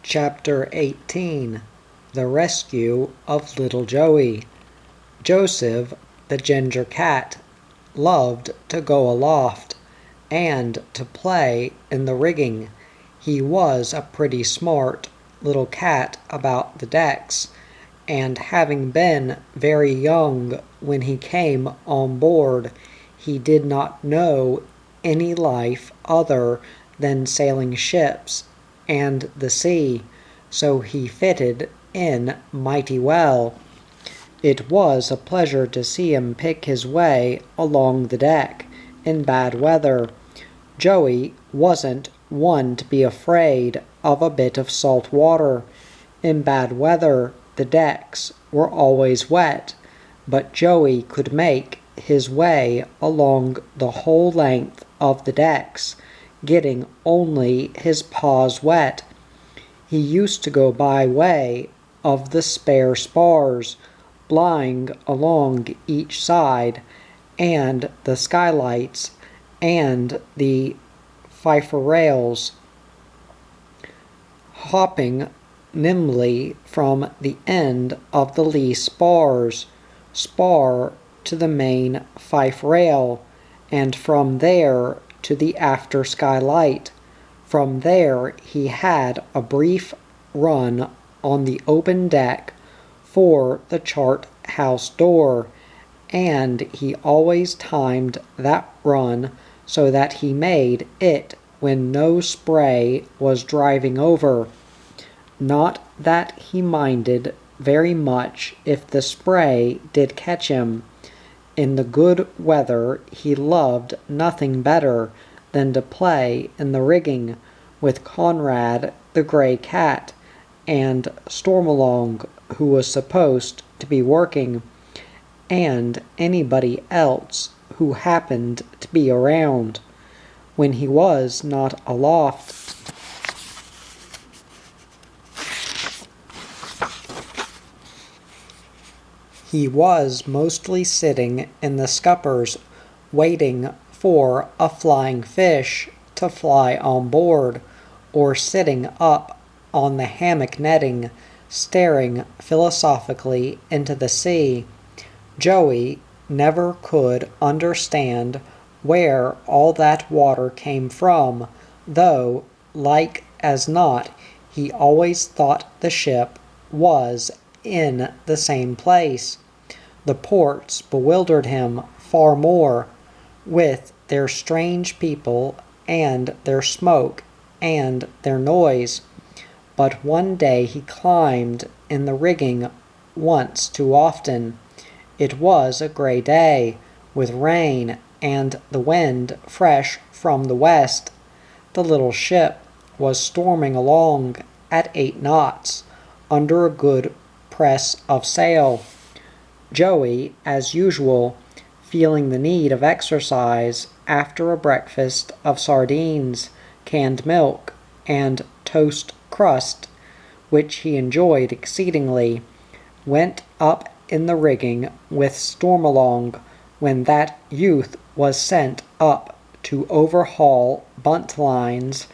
Chapter 18 The Rescue of Little Joey. Joseph, the ginger cat, loved to go aloft, and to play in the rigging. He was a pretty smart little cat about the decks, and having been very young when he came on board, he did not know any life other than sailing ships and the sea, so he fitted in mighty well. It was a pleasure to see him pick his way along the deck in bad weather. Joey wasn't one to be afraid of a bit of salt water. In bad weather the decks were always wet, but Joey could make his way along the whole length of the decks, getting only his paws wet. He used to go by way of the spare spars, lying along each side, and the skylights, and the fifer rails, hopping nimbly from the end of the lee spar to the main fife rail, and from there to the after skylight. From there he had a brief run on the open deck for the chart house door, and he always timed that run so that he made it when no spray was driving over. Not that he minded very much if the spray did catch him. In the good weather he loved nothing better than to play in the rigging with Conrad the gray cat, and Stormalong, who was supposed to be working, and anybody else who happened to be around. When he was not aloft, he was mostly sitting in the scuppers, waiting for a flying fish to fly on board, or sitting up on the hammock netting, staring philosophically into the sea. Joey never could understand where all that water came from, though, like as not, he always thought the ship was in the same place. The ports bewildered him far more, with their strange people and their smoke and their noise. But one day he climbed in the rigging once too often. It was a gray day, with rain and the wind fresh from the west. The little ship was storming along at 8 knots, under a good press of sail. Joey, as usual, feeling the need of exercise after a breakfast of sardines, canned milk, and toast crust, which he enjoyed exceedingly, went up in the rigging with Stormalong when that youth was sent up to overhaul bunt lines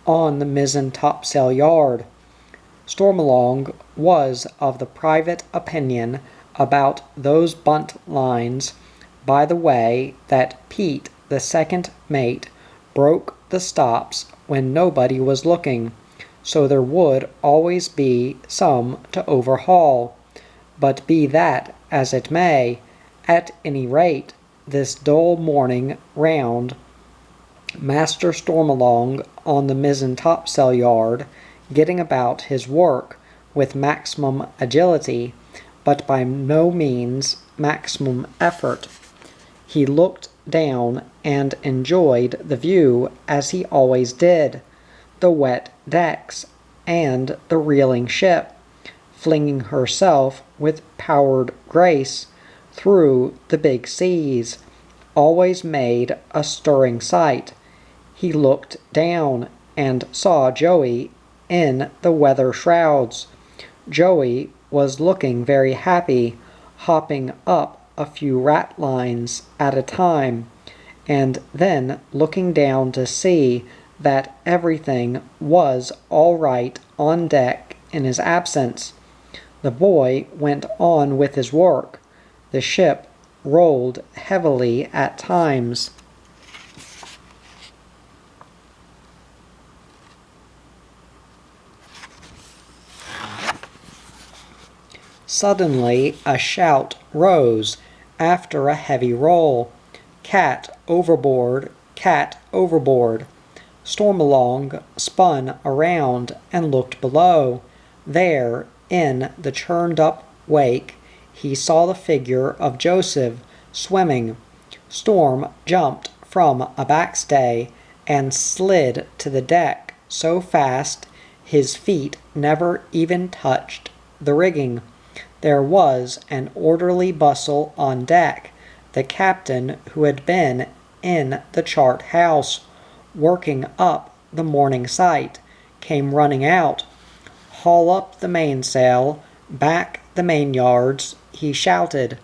on the mizzen topsail yard. Stormalong was of the private opinion about those bunt lines, by the way, that Pete, the second mate, broke the stops when nobody was looking, so there would always be some to overhaul. But be that as it may, at any rate, this dull morning round, Master Stormalong on the mizzen topsail yard, getting about his work with maximum agility, but by no means maximum effort. He looked down and enjoyed the view as he always did, the wet decks and the reeling ship, flinging herself with powered grace through the big seas, always made a stirring sight. He looked down and saw Joey in the weather shrouds. Joey was looking very happy, hopping up a few ratlines at a time, and then looking down to see that everything was all right on deck in his absence. The boy went on with his work. The ship rolled heavily at times. Suddenly a shout rose after a heavy roll. "Cat overboard! Cat overboard!" Stormalong spun around and looked below. There, in the churned-up wake, he saw the figure of Joseph swimming. Storm jumped from a backstay and slid to the deck so fast his feet never even touched the rigging. There was an orderly bustle on deck. The captain, who had been in the chart house, working up the morning sight, came running out. "Haul up the mainsail, back the mainyards," he shouted.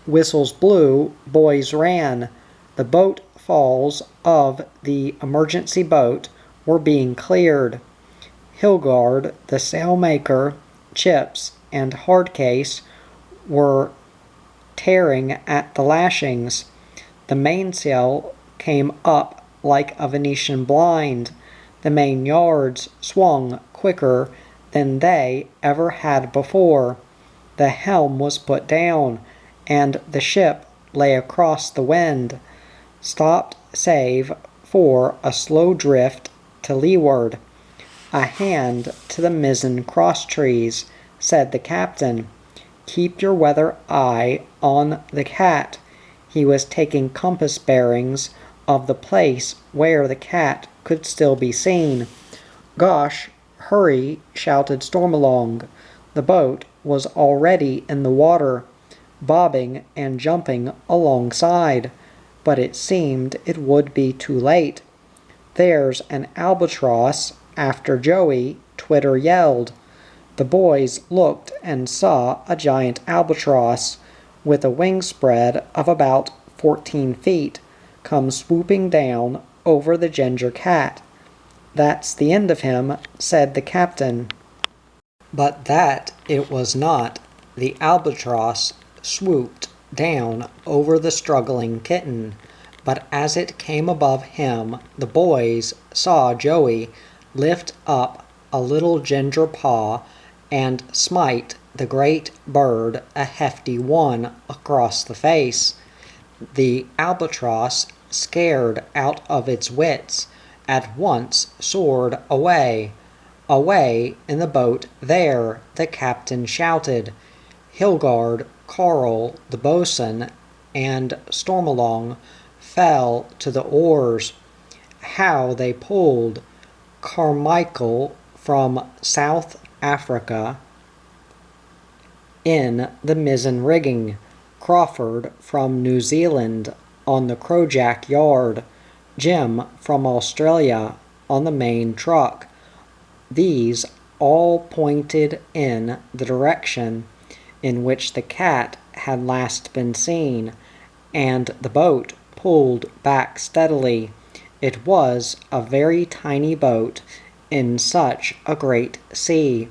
Whistles blew, boys ran. The boat falls of the emergency boat were being cleared. Hilgard, the sailmaker, Chips, and Hardcase were tearing at the lashings. The mainsail came up like a Venetian blind. The main yards swung quicker than they ever had before. The helm was put down, and the ship lay across the wind, stopped save for a slow drift to leeward. "A hand to the mizzen crosstrees," said the captain. "Keep your weather eye on the cat." He was taking compass bearings of the place where the cat could still be seen. "Gosh, hurry!" shouted Stormalong. The boat was already in the water, bobbing and jumping alongside, but it seemed it would be too late. "There's an albatross after Joey," Twitter yelled. The boys looked and saw a giant albatross with a wingspread of about 14 feet come swooping down over the ginger cat. "That's the end of him," said the captain. But that it was not. The albatross swooped down over the struggling kitten, but as it came above him, the boys saw Joey lift up a little ginger paw and smite the great bird a hefty one across the face. The albatross, scared out of its wits, at once soared away. "Away in the boat there!" the captain shouted. Hilgard, Carl, the boatswain, and Stormalong fell to the oars. How they pulled! Carmichael from South Africa in the mizzen rigging, Crawford from New Zealand on the crojack yard, Jim from Australia on the main truck. These all pointed in the direction in which the cat had last been seen, and the boat pulled back steadily. It was a very tiny boat in such a great sea,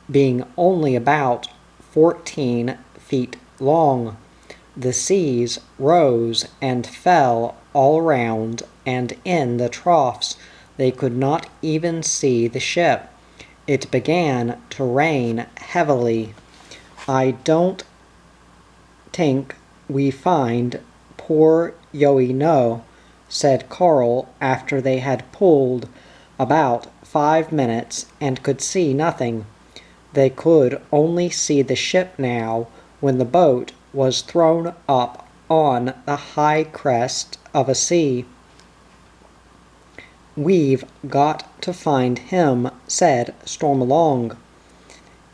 being only about 14 feet long. The seas rose and fell all round, and in the troughs they could not even see the ship. It began to rain heavily. "I don't think we find poor Yoey no," said Carl after they had pulled about 5 minutes and could see nothing. They could only see the ship now when the boat was thrown up on the high crest of a sea. "We've got to find him," said Stormalong.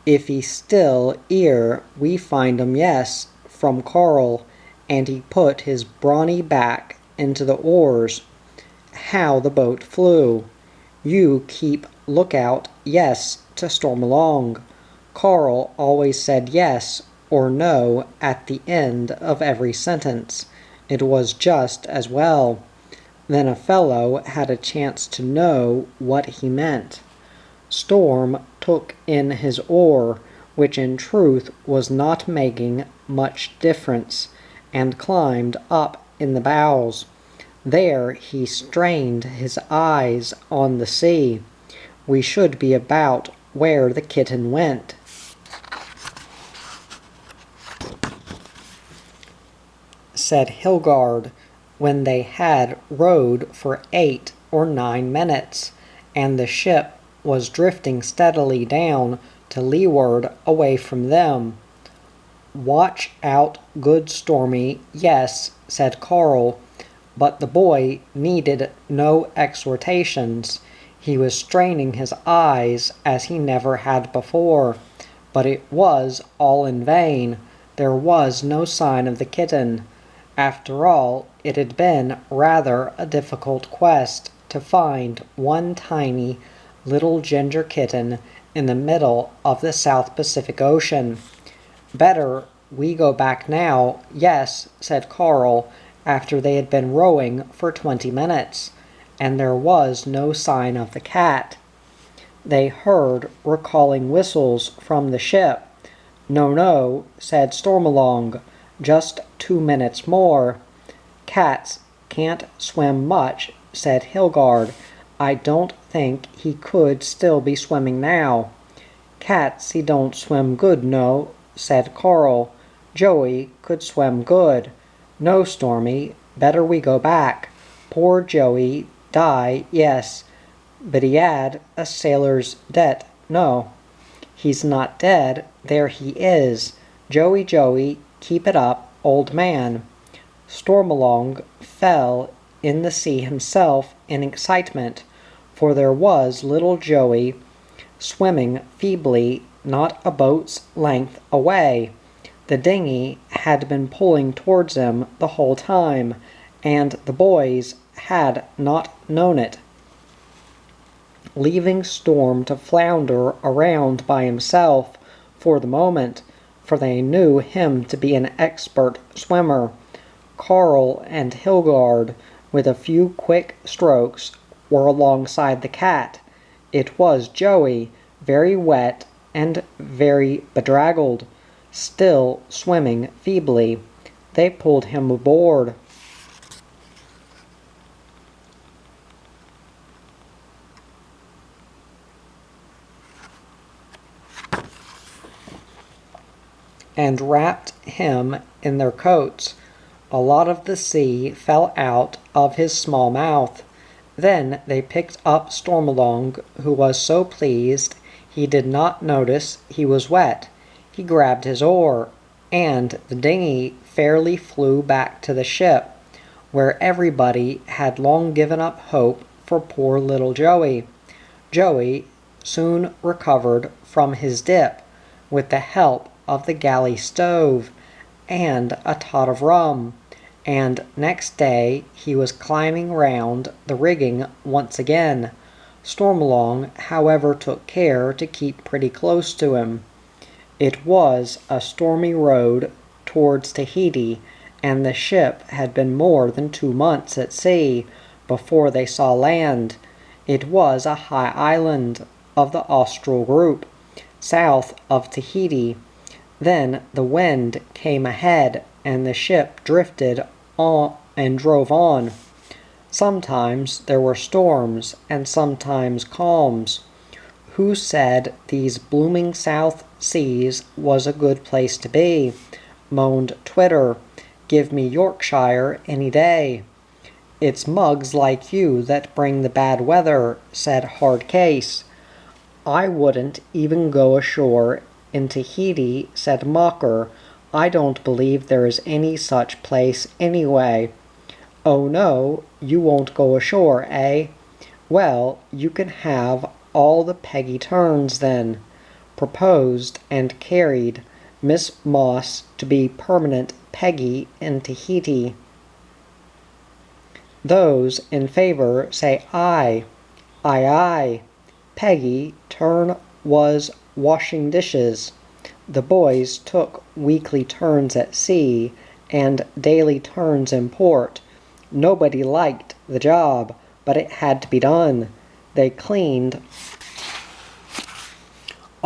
"If he's still 'ere we find him, yes," from Carl, and he put his brawny back into the oars. How the boat flew! "You keep lookout, yes," to Stormalong. Carl always said yes or no at the end of every sentence. It was just as well. Then a fellow had a chance to know what he meant. Storm took in his oar, which in truth was not making much difference, and climbed up in the bows. There he strained his eyes on the sea. We should be about where the kitten went. Said Hilgard, when they had rowed for 8 or 9 minutes, and the ship was drifting steadily down to leeward away from them. Watch out, good Stormy, yes, said Carl, but the boy needed no exhortations. He was straining his eyes as he never had before, but it was all in vain. There was no sign of the kitten. After all, it had been rather a difficult quest to find one tiny little ginger kitten in the middle of the South Pacific Ocean. Better we go back now, yes, said Carl, after they had been rowing for 20 minutes, and there was no sign of the cat. They heard recalling whistles from the ship. No, no, said Stormalong, just 2 minutes more. Cats can't swim much, said Hilgard. I don't think he could still be swimming now. Cats he don't swim good, no, said Carl. Joey could swim good. No, Stormy, better we go back. Poor Joey die, yes, but he had a sailor's debt, no. He's not dead, there he is. Joey, Joey, keep it up, old man. Stormalong fell in the sea himself in excitement, for there was little Joey swimming feebly not a boat's length away. The dinghy had been pulling towards him the whole time, and the boys had not known it, leaving Storm to flounder around by himself for the moment, for they knew him to be an expert swimmer. Carl and Hilgard, with a few quick strokes, were alongside the cat. It was Joey, very wet and very bedraggled, still swimming feebly. They pulled him aboard. And wrapped him in their coats. A lot of the sea fell out of his small mouth. Then they picked up Stormalong, who was so pleased he did not notice he was wet. He grabbed his oar, and the dinghy fairly flew back to the ship, where everybody had long given up hope for poor little Joey. Joey soon recovered from his dip, with the help of the galley stove and a tot of rum, and next day he was climbing round the rigging once again. Stormalong, however, took care to keep pretty close to him. It was a stormy road towards Tahiti, and the ship had been more than 2 months at sea before they saw land. It was a high island of the Austral group, south of Tahiti. Then the wind came ahead, and the ship drifted on and drove on. Sometimes there were storms, and sometimes calms. Who said these blooming South Seas was a good place to be? Moaned Twitter. Give me Yorkshire any day. It's mugs like you that bring the bad weather, said Hardcase. I wouldn't even go ashore in Tahiti, said Mocker. I don't believe there is any such place anyway. Oh no, you won't go ashore, eh? Well, you can have all the Peggy turns then. Proposed and carried Miss Moss to be permanent Peggy in Tahiti. Those in favor say aye. Aye, aye. Peggy turn was washing dishes. The boys took weekly turns at sea and daily turns in port. Nobody liked the job, but it had to be done. They cleaned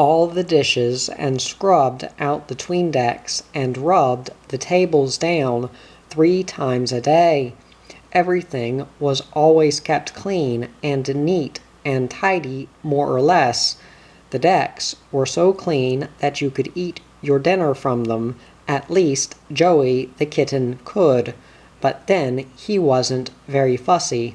all the dishes and scrubbed out the 'tween decks and rubbed the tables down 3 times a day. Everything was always kept clean and neat and tidy, more or less. The decks were so clean that you could eat your dinner from them. At least Joey the kitten could, but then he wasn't very fussy.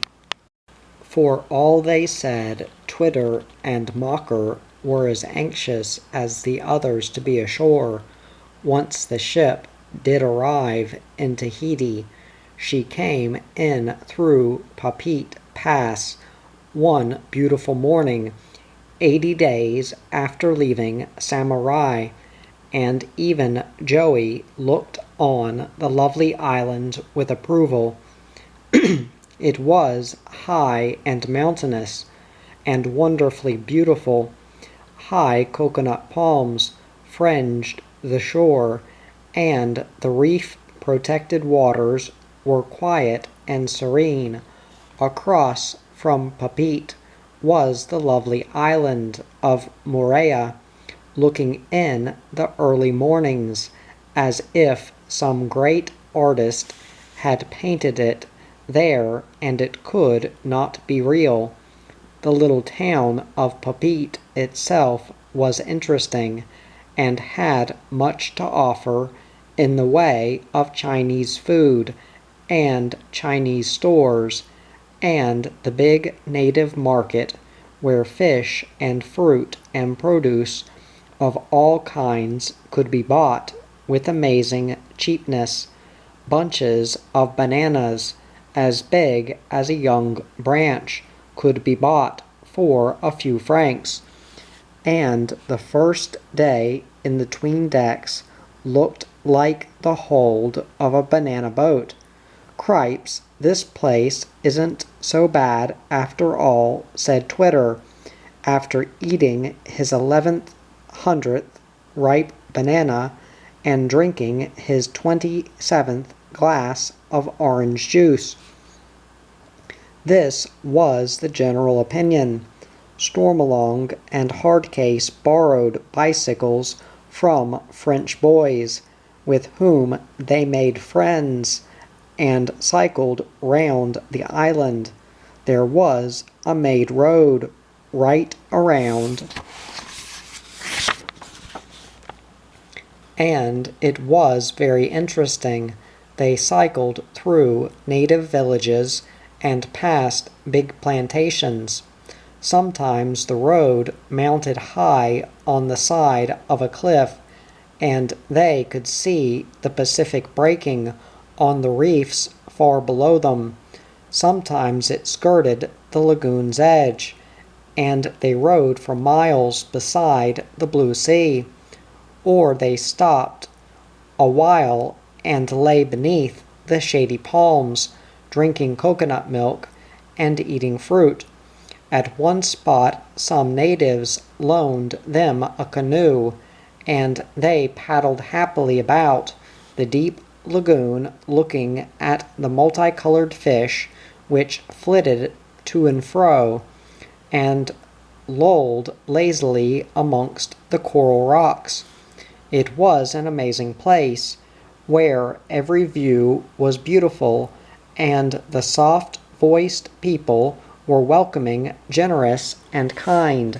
For all they said, Twitter and Mocker were as anxious as the others to be ashore. Once the ship did arrive in Tahiti, she came in through Papeete Pass one beautiful morning, 80 days after leaving Samurai, and even Joey looked on the lovely island with approval. It was high and mountainous, and wonderfully beautiful. High coconut palms fringed the shore, and the reef-protected waters were quiet and serene. Across from Papeete was the lovely island of Moorea, looking in the early mornings as if some great artist had painted it there, and it could not be real. The little town of Papeete itself was interesting, and had much to offer in the way of Chinese food and Chinese stores, and the big native market where fish and fruit and produce of all kinds could be bought with amazing cheapness. Bunches of bananas as big as a young branch could be bought for a few francs, and the first day in the 'tween decks looked like the hold of a banana boat. "Cripes, this place isn't so bad after all," said Twitter, after eating his 1100th ripe banana and drinking his 27th glass of orange juice. This was the general opinion. Stormalong and Hardcase borrowed bicycles from French boys, with whom they made friends, and cycled round the island. There was a made road right around, and it was very interesting. They cycled through native villages and past big plantations. Sometimes the road mounted high on the side of a cliff, and they could see the Pacific breaking on the reefs far below them. Sometimes it skirted the lagoon's edge, and they rode for miles beside the blue sea. Or they stopped a while and lay beneath the shady palms, drinking coconut milk and eating fruit. At one spot some natives loaned them a canoe, and they paddled happily about the deep lagoon, looking at the multicolored fish which flitted to and fro, and lolled lazily amongst the coral rocks. It was an amazing place, where every view was beautiful, and the soft-voiced people were welcoming, generous, and kind.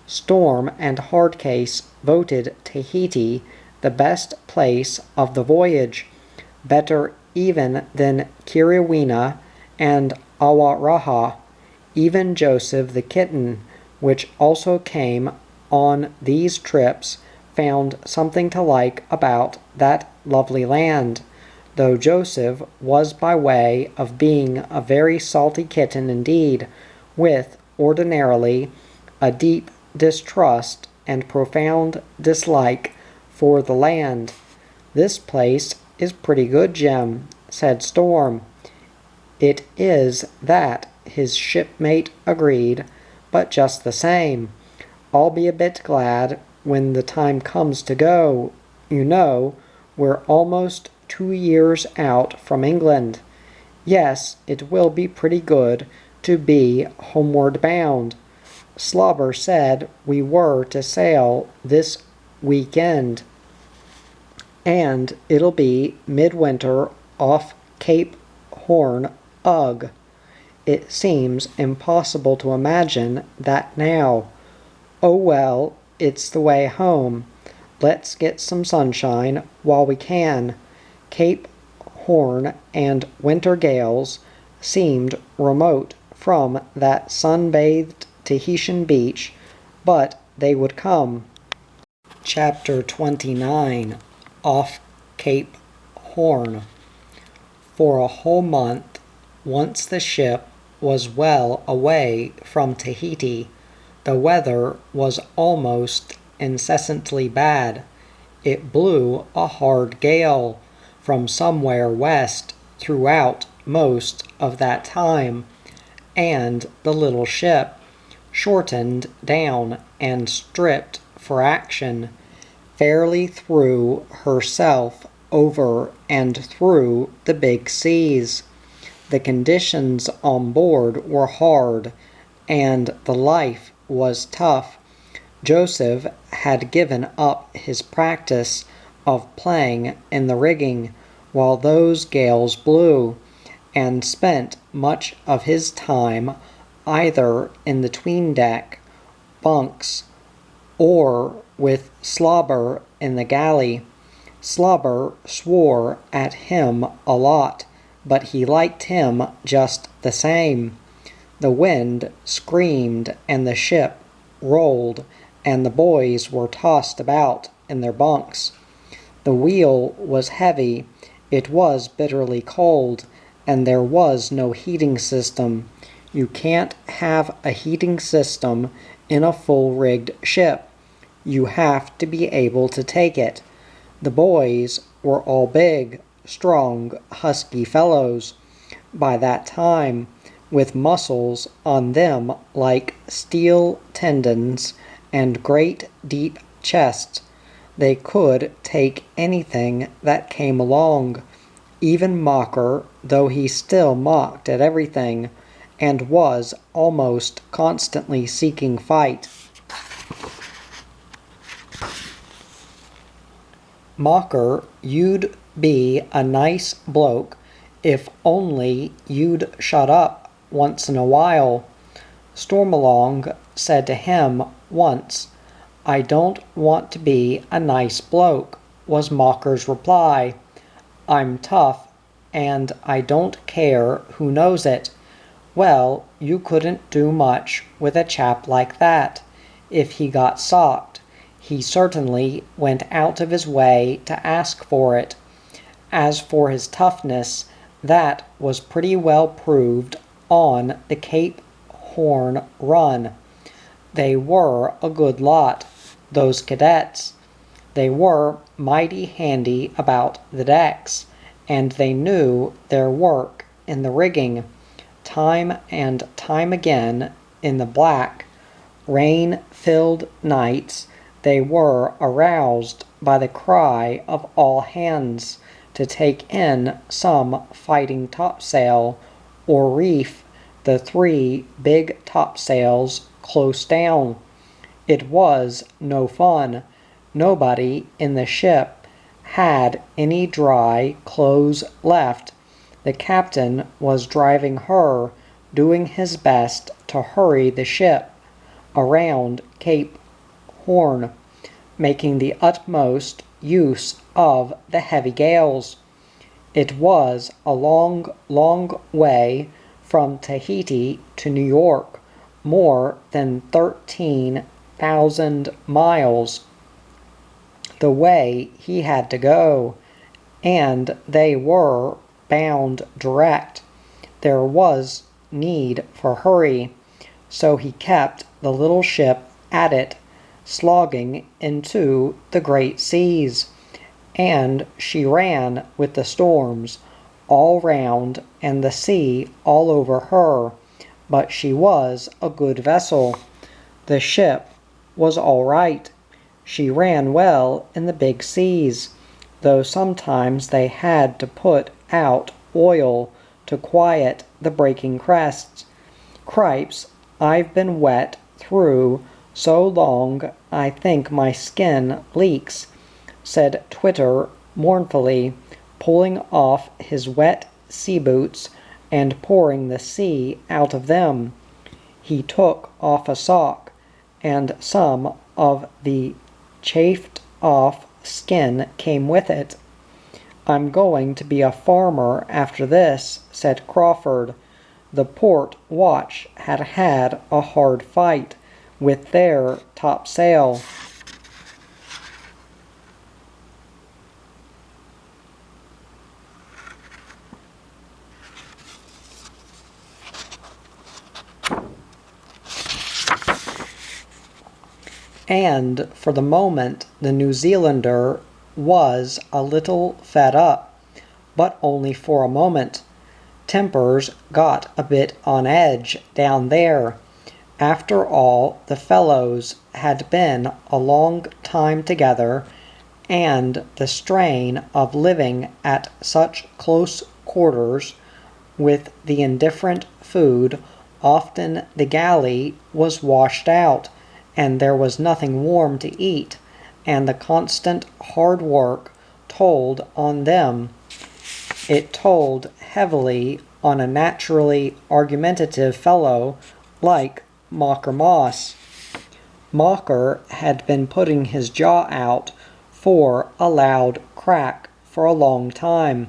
Storm and Hardcase voted Tahiti the best place of the voyage, better even than Kiriwina and Awaraha. Even Joseph the kitten, which also came on these trips, found something to like about that lovely land, though Joseph was by way of being a very salty kitten indeed, with ordinarily a deep distrust and profound dislike for the land. "This place is pretty good, Jim," said Storm. "It is that," his shipmate agreed, "but just the same, I'll be a bit glad when the time comes to go. You know, we're almost 2 years out from England. Yes, it will be pretty good to be homeward bound. Slobber said we were to sail this weekend, and it'll be midwinter off Cape Horn. Ugh. It seems impossible to imagine that now. Oh well, it's the way home. Let's get some sunshine while we can. Cape Horn and winter gales seemed remote from that sun-bathed Tahitian beach, but they would come. Chapter 29. Off Cape Horn. For a whole month, once the ship was well away from Tahiti, the weather was almost incessantly bad. It blew a hard gale from somewhere west throughout most of that time, and the little ship, shortened down and stripped for action, fairly threw herself over and through the big seas. The conditions on board were hard, and the life was tough. Joseph had given up his practice of playing in the rigging while those gales blew, and spent much of his time either in the 'tween-deck bunks or with Slobber in the galley. Slobber swore at him a lot, but he liked him just the same. The wind screamed and the ship rolled, and the boys were tossed about in their bunks. The wheel was heavy, it was bitterly cold, and there was no heating system. You can't have a heating system in a full-rigged ship. You have to be able to take it. The boys were all big, strong, husky fellows by that time, with muscles on them like steel tendons and great deep chests. They could take anything that came along, even Mocker, though he still mocked at everything, and was almost constantly seeking fight. Mocker, you'd be a nice bloke if only you'd shut up once in a while. Stormalong said to him once, "I don't want to be a nice bloke," was Mocker's reply. "I'm tough, and I don't care who knows it." Well, you couldn't do much with a chap like that. If he got socked, he certainly went out of his way to ask for it. As for his toughness, that was pretty well proved on the Cape Horn run. They were a good lot, those cadets. They were mighty handy about the decks, and they knew their work in the rigging. Time and time again, in the black, rain-filled nights, they were aroused by the cry of all hands to take in some fighting topsail, or reef the 3 big topsails close down. It was no fun. Nobody in the ship had any dry clothes left. The captain was driving her, doing his best to hurry the ship around Cape Horn, making the utmost use of the heavy gales. It was a long, long way from Tahiti to New York, more than 13,000 miles the way he had to go, and they were bound direct. There was need for hurry, so he kept the little ship at it, slogging into the great seas, and she ran with the storms all round and the sea all over her, but she was a good vessel. The ship was all right. She ran well in the big seas, though sometimes they had to put out oil to quiet the breaking crests. Cripes, I've been wet through so long I think my skin leaks," said Twitter mournfully, pulling off his wet sea boots and pouring the sea out of them. He took off a sock, and some of the chafed-off skin came with it. "I'm going to be a farmer after this," said Crawford. The port watch had had a hard fight with their topsail. And for the moment the New Zealander was a little fed up, but only for a moment. Tempers got a bit on edge down there. After all, the fellows had been a long time together, and the strain of living at such close quarters with the indifferent food, often the galley was washed out, and there was nothing warm to eat, and the constant hard work told on them. It told heavily on a naturally argumentative fellow like Mocker Moss. Mocker had been putting his jaw out for a loud crack for a long time.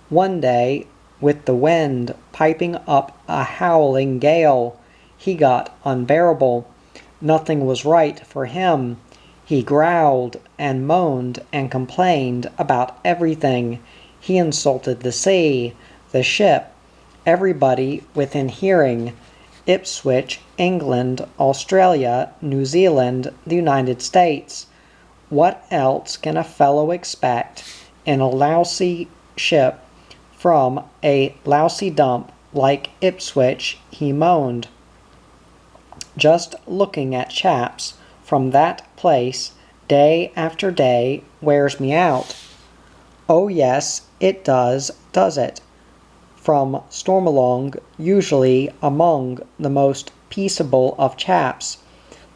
One day, with the wind piping up a howling gale, he got unbearable. Nothing was right for him. He growled and moaned and complained about everything. He insulted the sea, the ship, everybody within hearing. Ipswich, England, Australia, New Zealand, the United States. What else can a fellow expect in a lousy ship from a lousy dump like Ipswich, he moaned. Just looking at chaps from that place day after day wears me out. Oh yes, it does it? From Stormalong, usually among the most peaceable of chaps,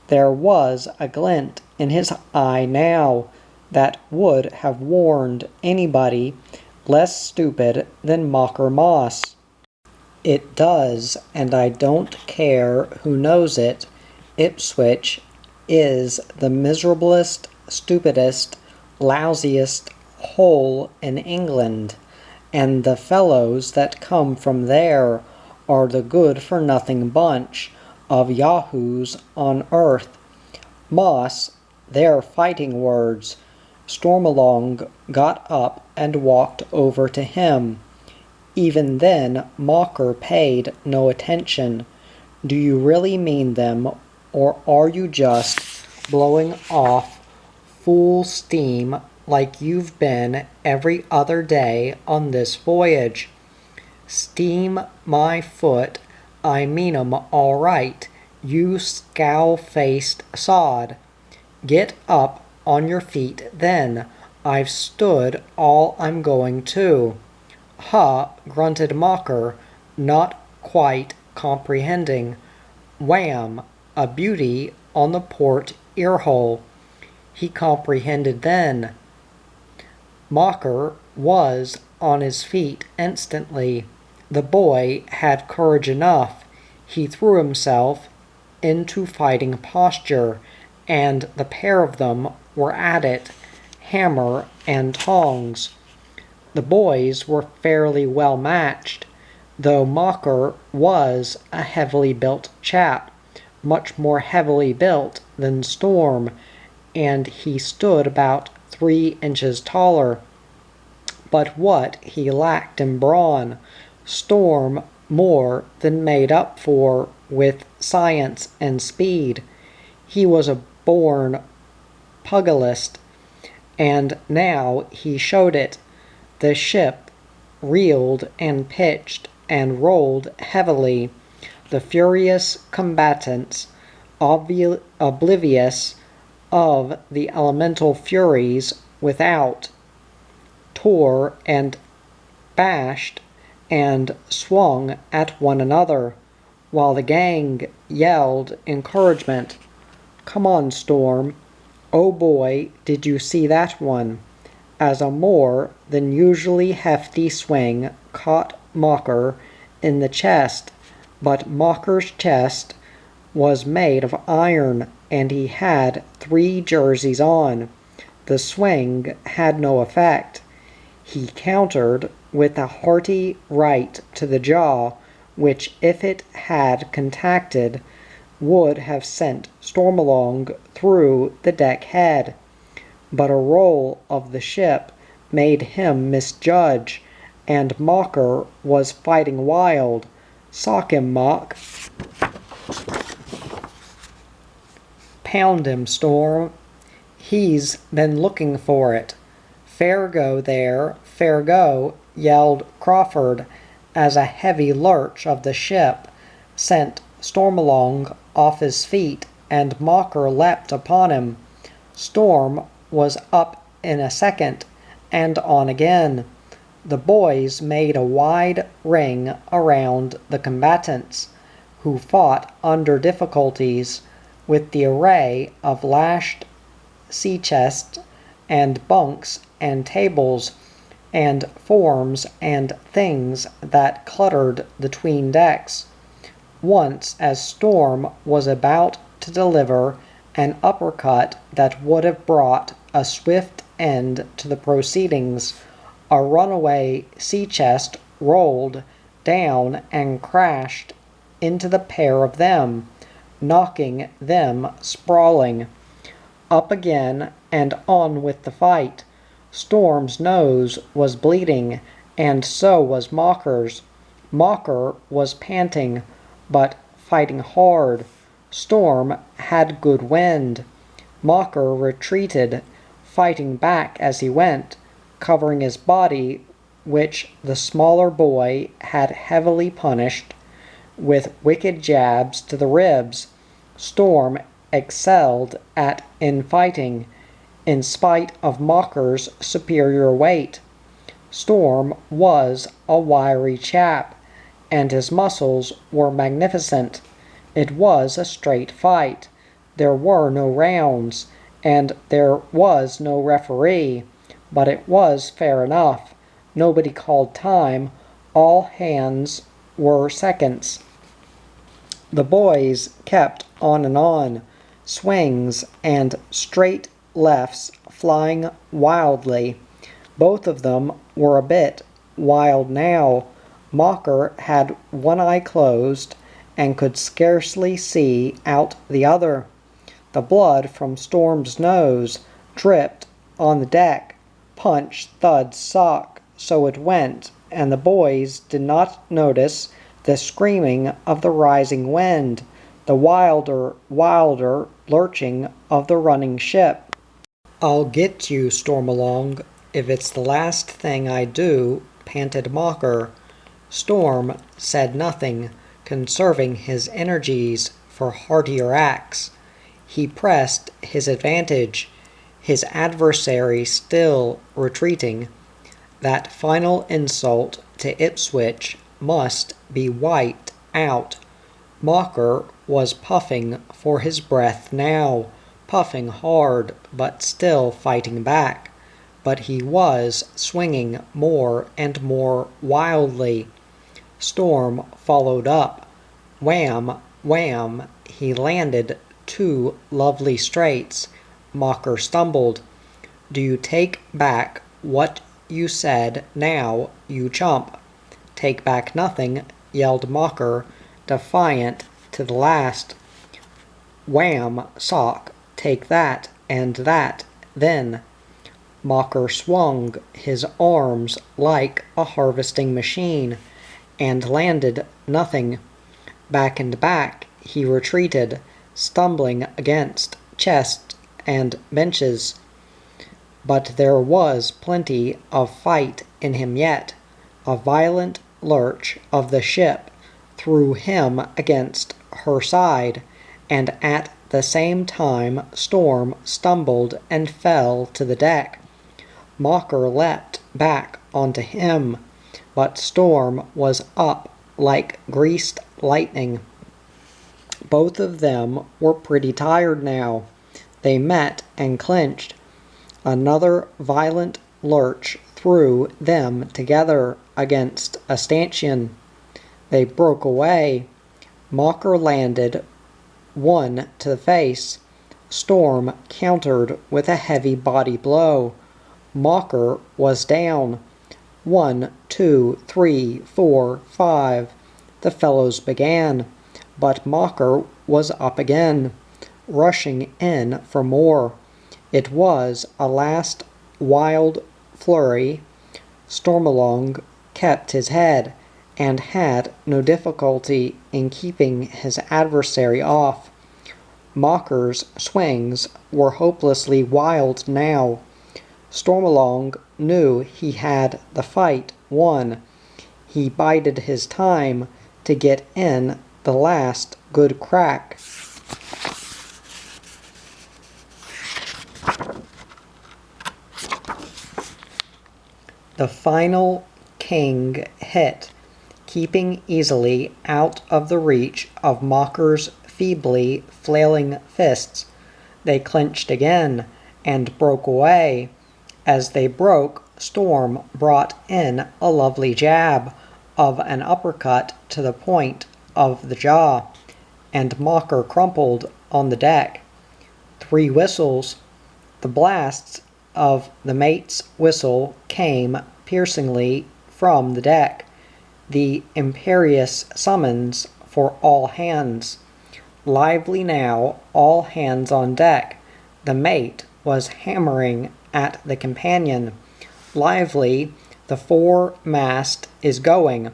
there was a glint in his eye now that would have warned anybody less stupid than Mocker Moss. It does, and I don't care who knows it. Ipswich is the miserablest, stupidest, lousiest hole in England, and the fellows that come from there are the good-for-nothing bunch of yahoos on earth. Moss, they're fighting words. Stormalong got up and walked over to him. Even then Mocker paid no attention. "Do you really mean them, or are you just blowing off full steam like you've been every other day on this voyage?" "Steam my foot, I mean 'em all right, you scowl-faced sod." "Get up on your feet then. I've stood all I'm going to." "Huh," grunted Mocker, not quite comprehending. Wham! A beauty on the port ear-hole. He comprehended then. Mocker was on his feet instantly. The boy had courage enough. He threw himself into fighting posture, and the pair of them were at it, hammer and tongs. The boys were fairly well matched, though Mocker was a heavily built chap, much more heavily built than Storm, and he stood about 3 inches taller. But what he lacked in brawn, Storm more than made up for with science and speed. He was a born pugilist, and now he showed it. The ship reeled and pitched and rolled heavily. The furious combatants, oblivious of the elemental furies without, tore and bashed and swung at one another. while the gang yelled encouragement. "Come on, Storm. Oh boy, did you see that one?" As a more than usually hefty swing caught Mocker in the chest, but Mocker's chest was made of iron, and he had 3 jerseys on. The swing had no effect. He countered with a hearty right to the jaw, which, if it had contacted, would have sent Stormalong through the deck head. But a roll of the ship made him misjudge, and Mocker was fighting wild. "Sock him, Mock." "Pound him, Storm. He's been looking for it." "Fair go there, fair go," yelled Crawford, as a heavy lurch of the ship sent Stormalong off his feet, and Mocker leapt upon him. Storm was up in a second, and on again. The boys made a wide ring around the combatants, who fought under difficulties with the array of lashed sea chests and bunks and tables and forms and things that cluttered the 'tween decks. Once, as Storm was about to deliver an uppercut that would have brought a swift end to the proceedings, a runaway sea chest rolled down and crashed into the pair of them, knocking them sprawling. Up again and on with the fight. Storm's nose was bleeding, and so was Mocker's. Mocker was panting, but fighting hard. Storm had good wind. Mocker retreated, fighting back as he went, covering his body, which the smaller boy had heavily punished, with wicked jabs to the ribs. Storm excelled at infighting, in spite of Mocker's superior weight. Storm was a wiry chap, and his muscles were magnificent. It was a straight fight. There were no rounds, and there was no referee, but it was fair enough. Nobody called time. All hands were seconds. The boys kept on, swings and straight lefts flying wildly. Both of them were a bit wild now. Mocker had one eye closed and could scarcely see out the other. The blood from Storm's nose dripped on the deck. Punch, thud, sock, so it went, and the boys did not notice the screaming of the rising wind, the wilder lurching of the running ship. "I'll get you, Stormalong, if it's the last thing I do," panted Mocker. Storm said nothing, conserving his energies for heartier acts. He pressed his advantage, his adversary still retreating. That final insult to Ipswich must be wiped out. Mocker was puffing for his breath now, puffing hard, but still fighting back. But he was swinging more and more wildly. Storm followed up. Wham, wham, he landed 2 lovely straights. Mocker stumbled. "Do you take back what you said now, you chump?" "Take back nothing," yelled Mocker, defiant to the last. Wham, sock, take that, and that, then. Mocker swung his arms like a harvesting machine, and landed nothing. Back and back he retreated, stumbling against chests and benches. But there was plenty of fight in him yet. A violent lurch of the ship threw him against her side, and at the same time Storm stumbled and fell to the deck. Mocker leapt back onto him, but Storm was up like greased lightning. Both of them were pretty tired now. They met and clinched. Another violent lurch threw them together against a stanchion. They broke away. Mocker landed one to the face. Storm countered with a heavy body blow. Mocker was down. 1, 2, 3, 4, 5. The fellows began, but Mocker was up again, rushing in for more. It was a last wild flurry. Stormalong kept his head, and had no difficulty in keeping his adversary off. Mocker's swings were hopelessly wild now. Stormalong knew he had the fight won. He bided his time to get in the last good crack. The final king hit, keeping easily out of the reach of Mocker's feebly flailing fists. They clinched again, and broke away. As they broke, Storm brought in a lovely jab of an uppercut to the point of the jaw, and Mocker crumpled on the deck. 3 whistles. The blasts of the mate's whistle came piercingly from the deck, the imperious summons for all hands. Lively now, all hands on deck. The mate was hammering at the companion. Lively, the foremast is going.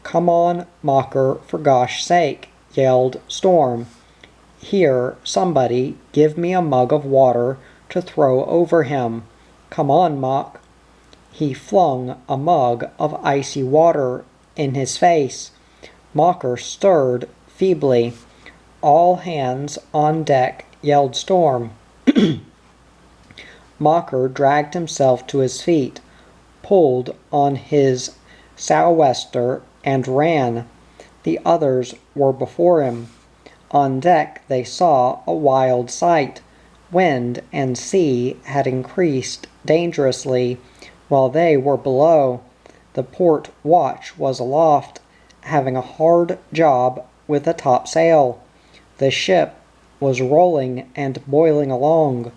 Come on, Mocker, for gosh sake, yelled Storm. Here, somebody, give me a mug of water to throw over him. Come on, Mock. He flung a mug of icy water in his face. Mocker stirred feebly. All hands on deck, yelled Storm. Mocker dragged himself to his feet, pulled on his sou'wester, and ran. The others were before him. On deck they saw a wild sight. Wind and sea had increased dangerously while they were below. The port watch was aloft, having a hard job with the topsail. The ship was rolling and boiling along,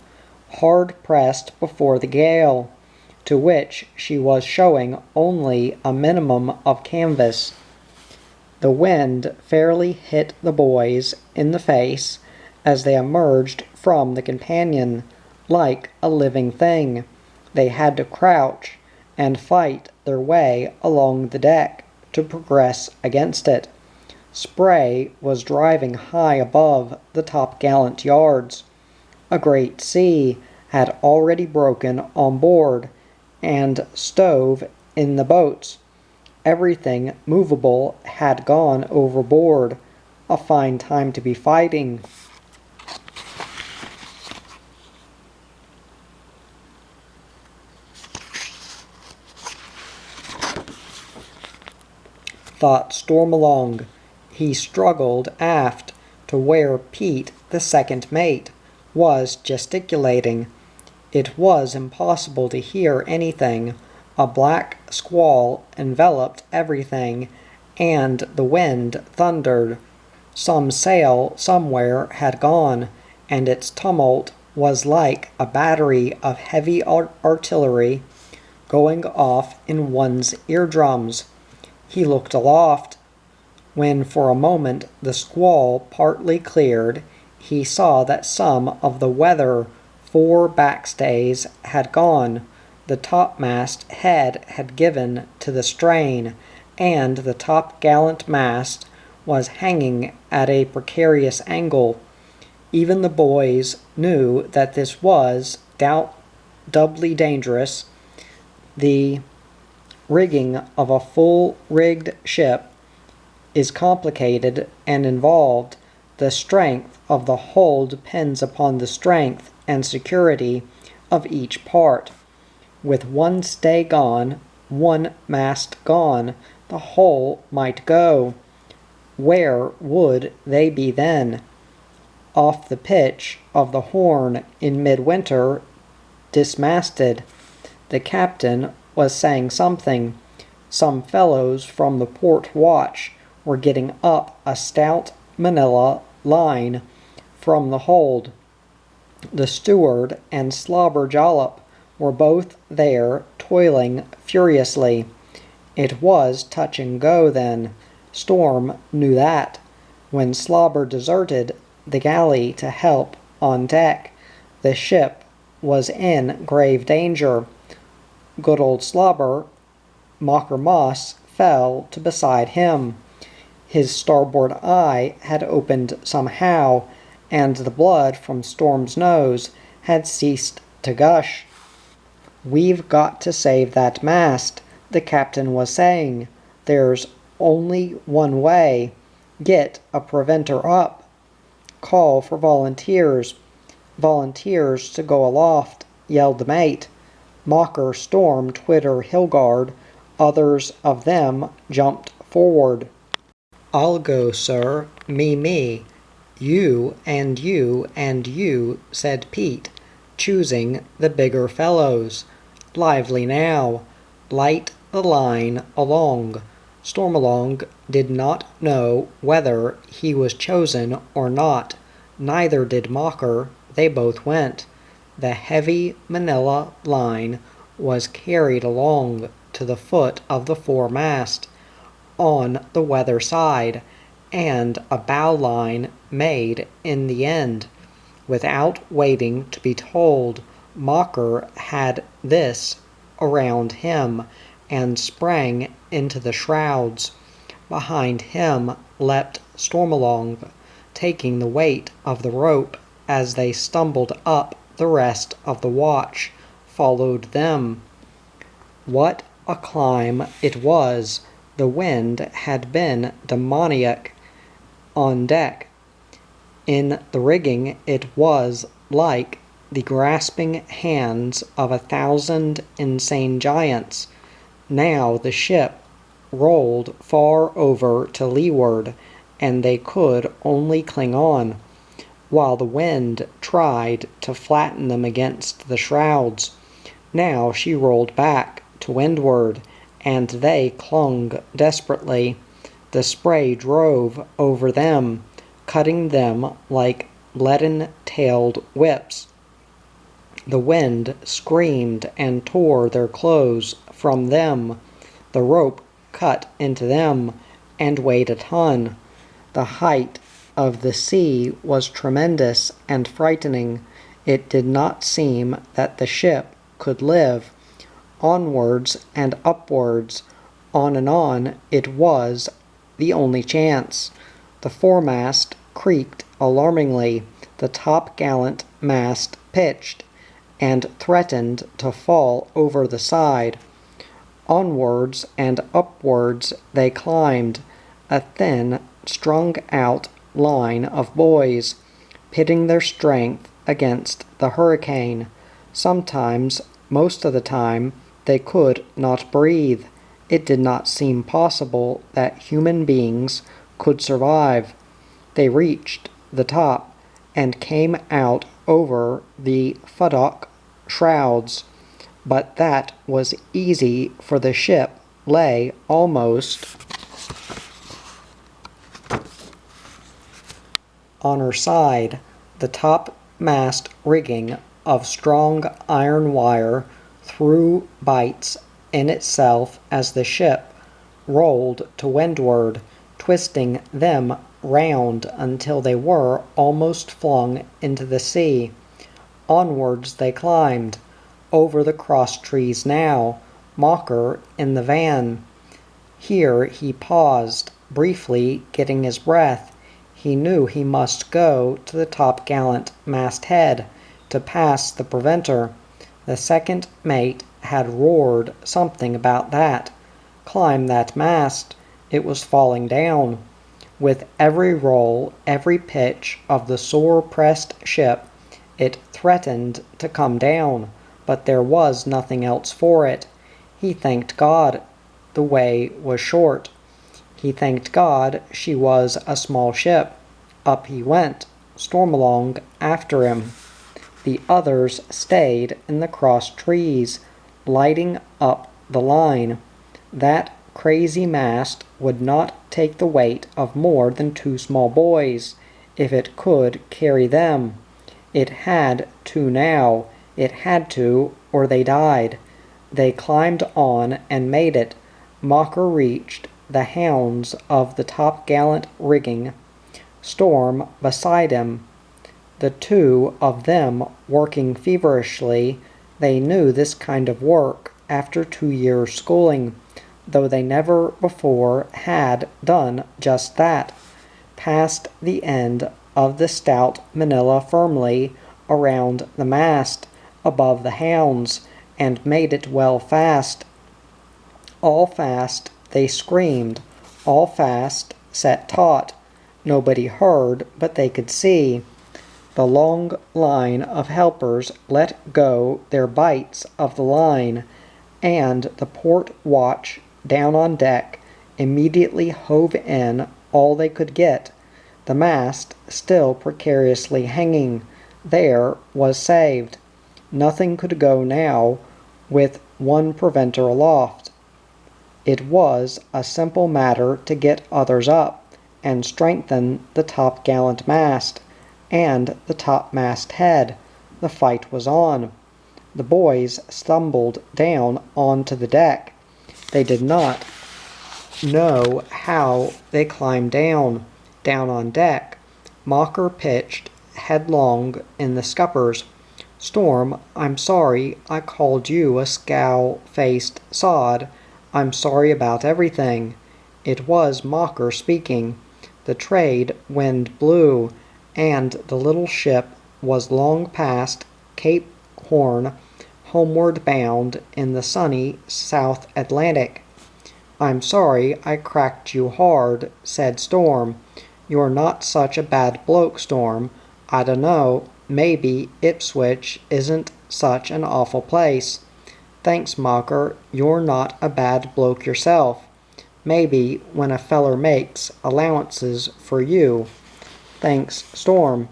hard pressed before the gale, to which she was showing only a minimum of canvas. The wind fairly hit the boys in the face as they emerged from the companion like a living thing. They had to crouch and fight their way along the deck to progress against it. Spray was driving high above the topgallant yards. A great sea had already broken on board and stove in the boats. Everything movable had gone overboard. A fine time to be fighting. Thought Stormalong. He struggled aft to where Pete, the second mate, was gesticulating. It was impossible to hear anything. A black squall enveloped everything, and the wind thundered. Some sail somewhere had gone, and its tumult was like a battery of heavy artillery going off in one's eardrums. He looked aloft. When for a moment the squall partly cleared, he saw that some of the weather fore backstays had gone. The topmast head had given to the strain, and the topgallant mast was hanging at a precarious angle. Even the boys knew that this was doubly dangerous. The rigging of a full-rigged ship is complicated and involved. The strength of the hull depends upon the strength and security of each part. With one stay gone, one mast gone, the hull might go. Where would they be then? Off the pitch of the Horn in midwinter, dismasted. The captain was saying something. Some fellows from the port watch were getting up a stout manila line from the hold. The steward and Slobber Jollop were both there, toiling furiously. It was touch and go then. Storm knew that. When Slobber deserted the galley to help on deck, the ship was in grave danger. Good old Slobber, Mocker Moss, fell to beside him. His starboard eye had opened somehow, and the blood from Storm's nose had ceased to gush. "We've got to save that mast," the captain was saying. "There's only one way. Get a preventer up. Call for volunteers." "Volunteers to go aloft," yelled the mate. Mocker, Storm, Twitter, Hilgard, others of them jumped forward. "I'll go, sir. Me. You and you and you," said Pete, choosing the bigger fellows. "Lively now. Light the line along." Stormalong did not know whether he was chosen or not. Neither did Mocker. They both went. The heavy manila line was carried along to the foot of the foremast on the weather side, and a bow line made in the end. Without waiting to be told, Mocker had this around him and sprang into the shrouds. Behind him leapt Stormalong, taking the weight of the rope. As they stumbled up, the rest of the watch followed them. What a climb it was! The wind had been demoniac on deck. In the rigging it was like the grasping hands of 1,000 insane giants. Now the ship rolled far over to leeward, and they could only cling on, while the wind tried to flatten them against the shrouds. Now she rolled back to windward, and they clung desperately. The spray drove over them, cutting them like leaden-tailed whips. The wind screamed and tore their clothes from them. The rope cut into them and weighed a ton. The height of the sea was tremendous and frightening. It did not seem that the ship could live. Onwards and upwards, on and on, it was the only chance. The foremast creaked alarmingly. The top-gallant mast pitched and threatened to fall over the side. Onwards and upwards they climbed, a thin, strung-out line of boys, pitting their strength against the hurricane. Sometimes, most of the time, they could not breathe. It did not seem possible that human beings could survive. They reached the top and came out over the futtock shrouds, but that was easy, for the ship lay almost on her side. The top-mast rigging of strong iron wire threw bites in itself as the ship rolled to windward, twisting them round until they were almost flung into the sea. Onwards they climbed, over the cross-trees now, Mocker in the van. Here he paused, briefly getting his breath. He knew he must go to the top-gallant masthead to pass the preventer. The second mate had roared something about that. Climb that mast. It was falling down. With every roll, every pitch of the sore-pressed ship, it threatened to come down, but there was nothing else for it. He thanked God. The way was short. He thanked God she was a small ship. Up he went, Stormalong after him. The others stayed in the cross trees, lighting up the line. That crazy mast would not take the weight of more than 2 small boys, if it could carry them. It had to now. It had to, or they died. They climbed on and made it. Mocker reached the hounds of the topgallant rigging, Storm beside him, the 2 of them working feverishly. They knew this kind of work after 2 years' schooling, though they never before had done just that. Passed the end of the stout manila firmly around the mast, above the hounds, and made it well fast. All fast, they screamed, all fast, set taut. Nobody heard, but they could see. The long line of helpers let go their bites of the line, and the port watch down on deck immediately hove in all they could get. The mast, still precariously hanging there, was saved. Nothing could go now with one preventer aloft. It was a simple matter to get others up, and strengthen the topgallant mast, and the topmast head. The fight was on. The boys stumbled down onto the deck. They did not know how they climbed down on deck. Mocker pitched headlong in the scuppers. Storm, I'm sorry I called you a scowl-faced sod. I'm sorry about everything. It was Mocker speaking. The trade wind blew, and the little ship was long past Cape Horn, homeward bound in the sunny South Atlantic. I'm sorry I cracked you hard, said Storm. You're not such a bad bloke, Storm. I dunno, maybe Ipswich isn't such an awful place. Thanks, Mocker, you're not a bad bloke yourself. Maybe when a feller makes allowances for you. Thanks, Storm.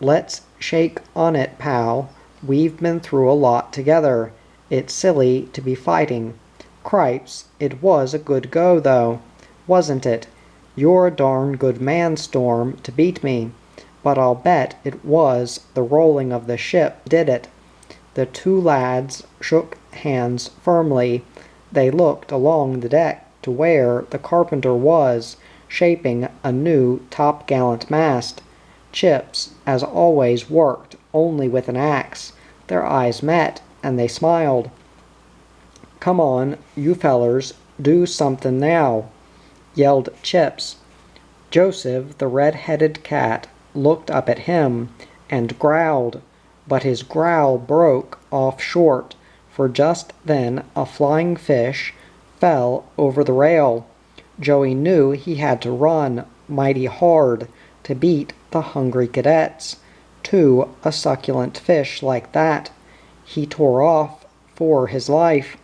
Let's shake on it, pal. We've been through a lot together. It's silly to be fighting. Cripes, it was a good go, though, wasn't it? You're a darn good man, Storm, to beat me. But I'll bet it was the rolling of the ship did it. The 2 lads shook hands firmly. They looked along the deck to where the carpenter was, shaping a new topgallant mast. Chips, as always, worked only with an axe. Their eyes met, and they smiled. Come on, you fellers, do somethin' now, yelled Chips. Joseph, the red-headed cat, looked up at him and growled, but his growl broke off short, for just then a flying fish fell over the rail. Joey knew he had to run mighty hard to beat the hungry cadets to a succulent fish like that. He tore off for his life.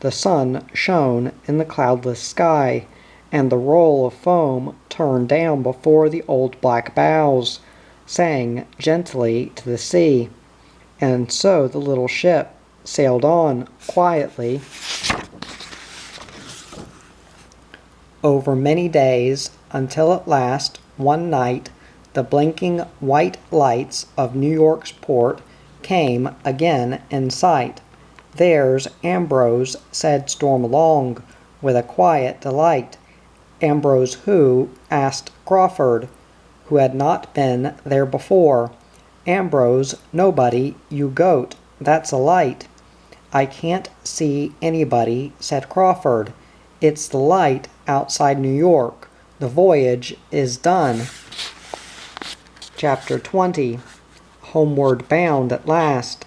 The sun shone in the cloudless sky, and the roll of foam turned down before the old black bows, sang gently to the sea. And so the little ship sailed on quietly over many days, until at last, one night, the blinking white lights of New York's port came again in sight. There's Ambrose, said Stormalong, with a quiet delight. Ambrose who? Asked Crawford, who had not been there before. Ambrose, nobody, you goat, that's a light. I can't see anybody, said Crawford. It's the light outside New York. The voyage is done. Chapter 20. Homeward bound at last.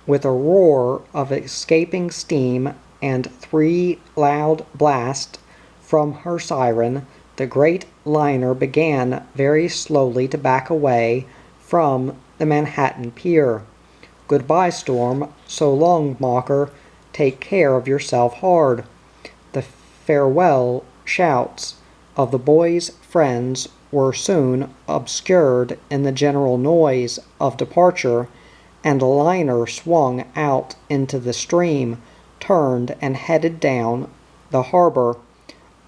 With a roar of escaping steam and 3 loud blasts from her siren, the great liner began very slowly to back away from the Manhattan Pier. Goodbye, Storm. So long, Mocker. Take care of yourself hard. The farewell shouts of the boys' friends were soon obscured in the general noise of departure, and a liner swung out into the stream, turned and headed down the harbor.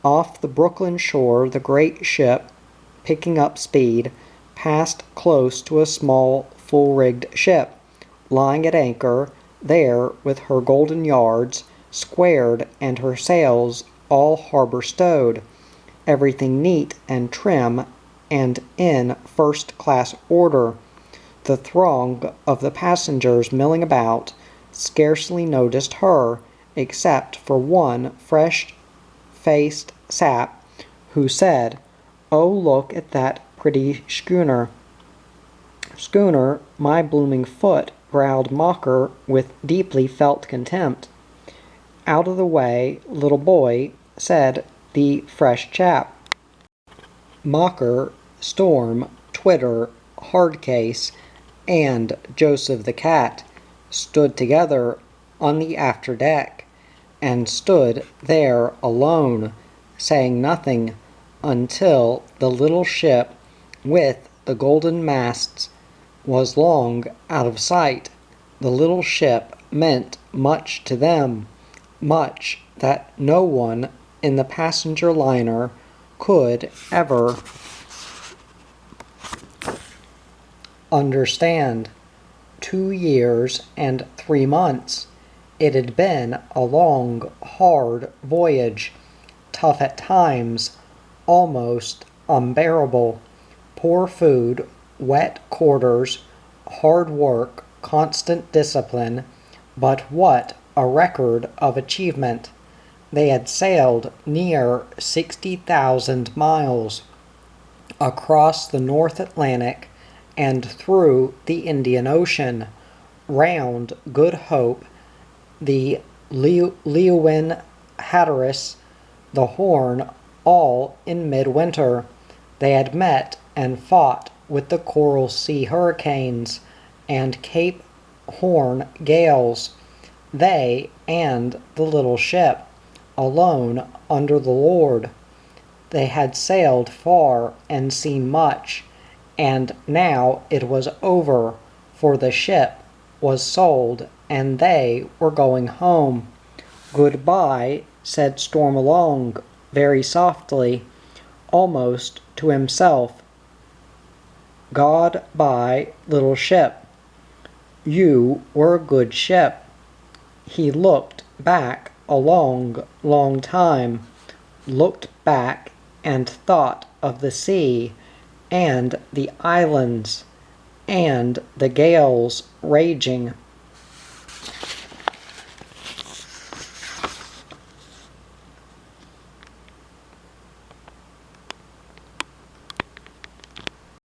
Off the Brooklyn shore the great ship, picking up speed, passed close to a small full-rigged ship, lying at anchor there with her golden yards squared and her sails all harbor stowed, everything neat and trim and in first-class order. The throng of the passengers milling about scarcely noticed her, except for one fresh-faced sap who said, "Oh, look at that pretty schooner." "Schooner, my blooming foot," growled Mocker with deeply felt contempt. "Out of the way, little boy," said the fresh chap. Mocker, Storm, Twitter, Hardcase, and Joseph the cat stood together on the after deck, and stood there alone, saying nothing, until the little ship with the golden masts was long out of sight. The little ship meant much to them, much that no one in the passenger liner could ever understand. 2 years and 3 months. It had been a long, hard voyage, tough at times, almost unbearable. Poor food, wet quarters, hard work, constant discipline, but what a record of achievement! They had sailed near 60,000 miles across the North Atlantic and through the Indian Ocean, round Good Hope, the Leeuwin, Hatteras, the Horn, all in midwinter. They had met and fought with the Coral Sea hurricanes and Cape Horn gales, they and the little ship, alone under the Lord. They had sailed far and seen much, and now it was over, for the ship was sold and they were going home. "Goodbye," said Stormalong very softly, almost to himself. "God by, little ship. You were a good ship." He looked back a long, long time, looked back and thought of the sea, and the islands, and the gales raging